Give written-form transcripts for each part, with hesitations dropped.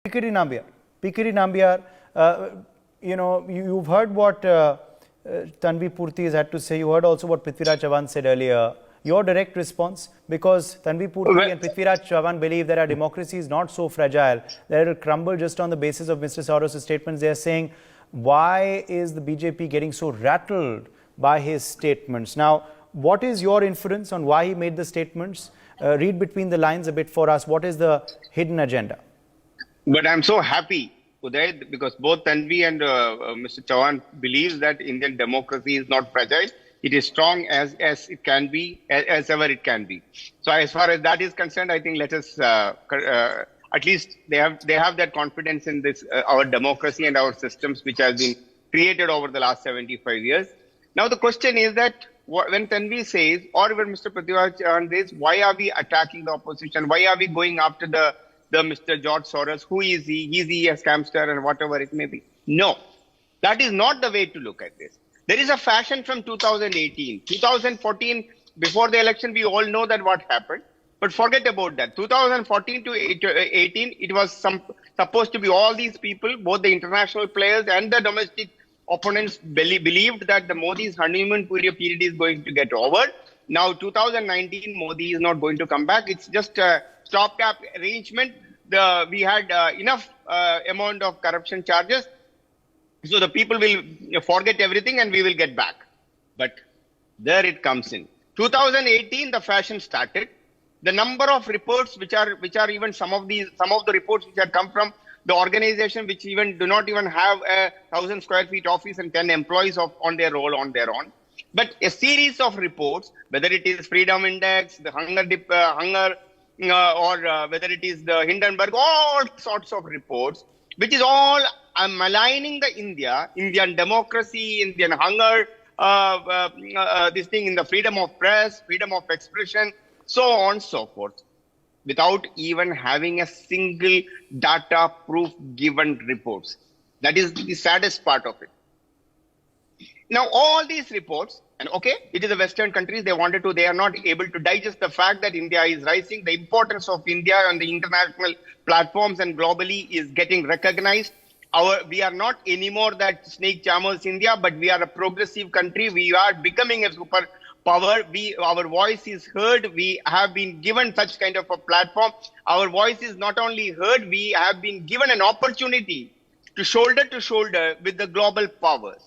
PKD Nambiar. PKD Nambiar, you've heard what Tanvi Purti has had to say. You heard also what Prithviraj Chavan said earlier. Your direct response, because Tanvi Purti and Prithviraj Chavan believe that our democracy is not so fragile, that it will crumble just on the basis of Mr. Soros' statements. They are saying, why is the BJP getting so rattled by his statements? Now, what is your inference on why he made the statements? Read between the lines a bit for us. What is the hidden agenda? But I'm so happy, Uday, because both Tanvi and Mr. Chavan believes that Indian democracy is not fragile. It is strong as it can be, as ever it can be. So as far as that is concerned, I think let us, at least they have that confidence in this, our democracy and our systems, which has been created over the last 75 years. Now the question is that when Tanvi says, or when Mr. Prithviraj Chavan says, why are we attacking the opposition? Why are we going after the Mr. George Soros? Who is he? Is he a scamster and whatever it may be? No, that is not the way to look at this. There is a fashion from 2018. 2014, before the election, we all know that what happened. But forget about that. 2014 to 18, it was supposed to be all these people, both the international players and the domestic opponents believed that the Modi's honeymoon period is going to get over. Now, 2019, Modi is not going to come back. It's just a stopgap arrangement. We had enough amount of corruption charges. So the people will forget everything and we will get back. But there it comes in. 2018, the fashion started. The number of reports which are even some of the reports which have come from the organization which even do not even have a 1,000 square feet office and 10 employees on their own. But a series of reports, whether it is Freedom Index, the hunger, or whether it is the Hindenburg, all sorts of reports, which is all maligning the Indian democracy, Indian hunger, this thing in the freedom of press, freedom of expression, so on and so forth, without even having a single data proof given reports. That is the saddest part of it. Now, all these reports, and okay, it is the Western countries, they are not able to digest the fact that India is rising, the importance of India on the international platforms and globally is getting recognized. We are not anymore that snake charmers India, but we are a progressive country. We are becoming a superpower. Our voice is heard. We have been given such kind of a platform. Our voice is not only heard, we have been given an opportunity to shoulder with the global powers.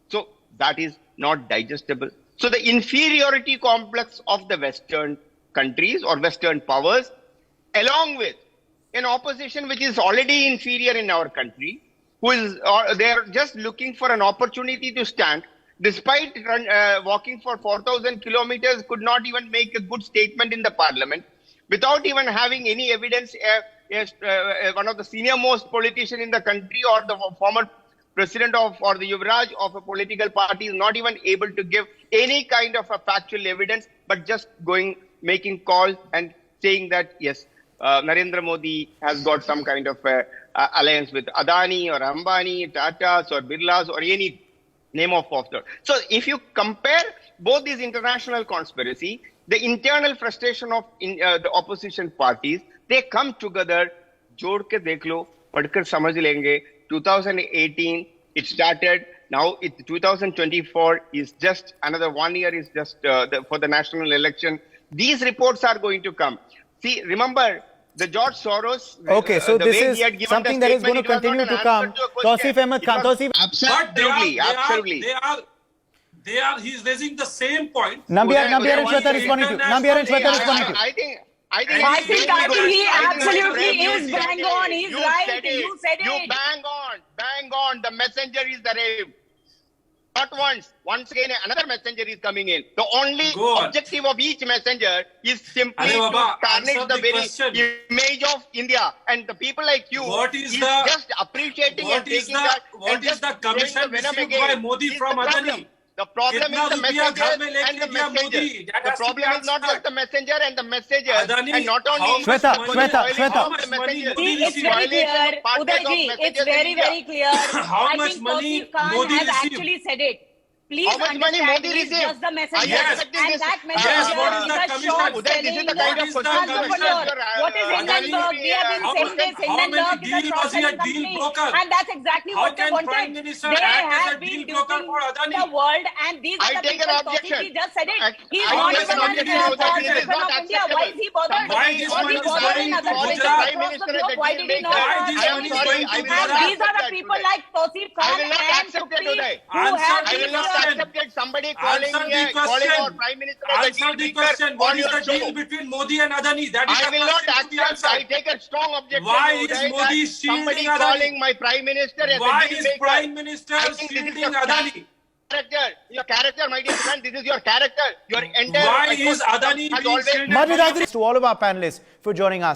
So that is not digestible. So the inferiority complex of the Western countries or Western powers, along with an opposition which is already inferior in our country, they are just looking for an opportunity to stand, despite walking for 4,000 kilometers, could not even make a good statement in the parliament, without even having any evidence. One of the senior most politician in the country or the former president or the Yuvraj of a political party is not even able to give any kind of a factual evidence, but just making calls and saying that, yes, Narendra Modi has got some kind of alliance with Adani or Ambani, Tatas or Birlas or any name of that. So if you compare both these international conspiracy, the internal frustration of the opposition parties, they come together, jod ke dekh lo, padkar samajh lenge. 2018, it started. Now 2024 is just another 1 year is just for the national election. These reports are going to come. See, remember the George Soros. Okay, so this is something that is going to continue to come. Tausif Ahmed Khan, absolutely. He's raising the same point. Nambiar and Shweta responding to. I think he absolutely is bang on. He's right. You said it. You bang on. The messenger is the rave. Not once. Once again, another messenger is coming in. The only objective of each messenger is simply to tarnish the very image of India. And the people like you just appreciating and taking that. What is the commission received by Modi from Adani? The problem is the messenger and the messenger. The problem is not just the messenger and the messenger. And not only Shweta. It's very clear. Udayji, it's very, very clear. How much money Modi has received? actually said it. Please How much money understand, Modi he is received? just the messenger. Are you accepting And this? that messenger Yes, what is is the a commission? short Uday, this is selling the kind of question entrepreneur. What is Hindenburg? We have been saying this. How many Hindenburg is a deal short was he a selling deal company. broker? And that's exactly How what they can wanted. Prime Minister They act as a have deal been broker duping for Adani? the world, and these I are the take an people. objection. He just said it. He is I not take even an a objection to that. This is citizen not of India. Why is he bothered? Why this Was money he is bothered going in to other places Gujarat? across the globe? Why did he not Why this tell money me? is going to And Gujarat? these are the people like Tosif I Khan will not and accept it Tupi today. who Answer have the I will these not question. accept somebody Answer the calling our question. Prime Minister as a Answer deal the maker question. What on is your the deal show. between Modi and Adani? That is I the will not question to be accept. I answered. take a strong objection. Why is Uday, Modi that somebody shielding Adani? calling my Prime Minister as a Why deal is maker. Prime Minister I think this is shielding your Adani? character. Your character, my dear friend. This is your character. Your entire Why is Adani has being always shielded? Much thanks to all of our panelists for joining us.